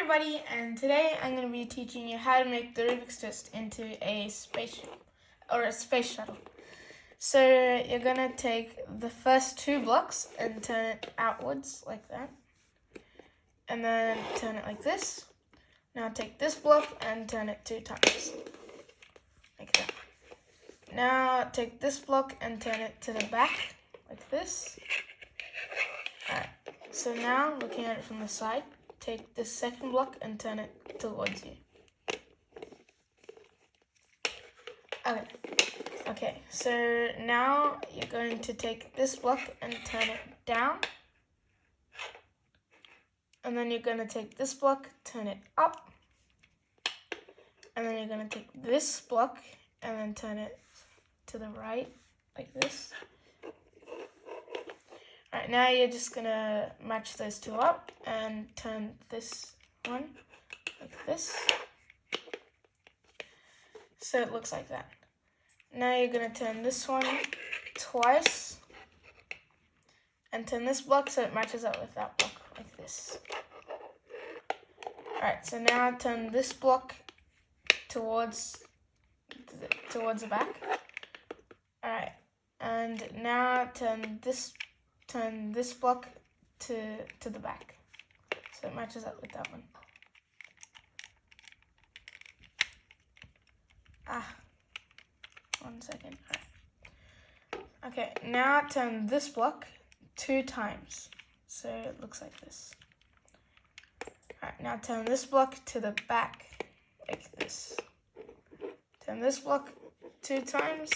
everybody, and today I'm going to be teaching you how to make the Rubik's Twist into a space shuttle. So you're going to take the first two blocks and turn it outwards like that, and then turn it like this. Now take this block and turn it 2 times like that. Now take this block and turn it to the back like this. Alright, so now looking at it from the side, take this second block and turn it towards you. Okay, so now you're going to take this block and turn it down. And then you're going to take this block, turn it up. And then you're going to take this block and then turn it to the right, like this. Alright, now you're just going to match those two up and turn this one like this. So it looks like that. Now you're going to turn this one twice and turn this block so it matches up with that block like this. Alright, so now turn this block towards the back. Alright, and now turn this block to the back, so it matches up with that one. One second. Alright. Okay, now turn this block 2 times, so it looks like this. Alright, now turn this block to the back, like this. Turn this block 2 times.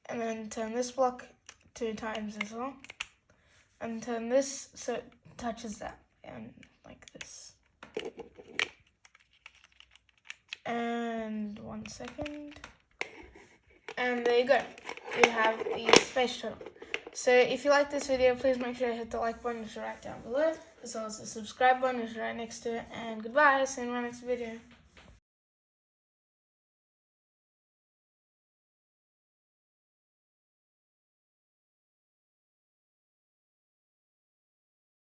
And then turn this block 2 times as well. And turn this so it touches that, and like this. And 1 second. And there you go. You have the Space Shuttle. So if you like this video, please make sure to hit the like button, which is right down below, as well as the subscribe button, which is right next to it. And goodbye, see you in my next video.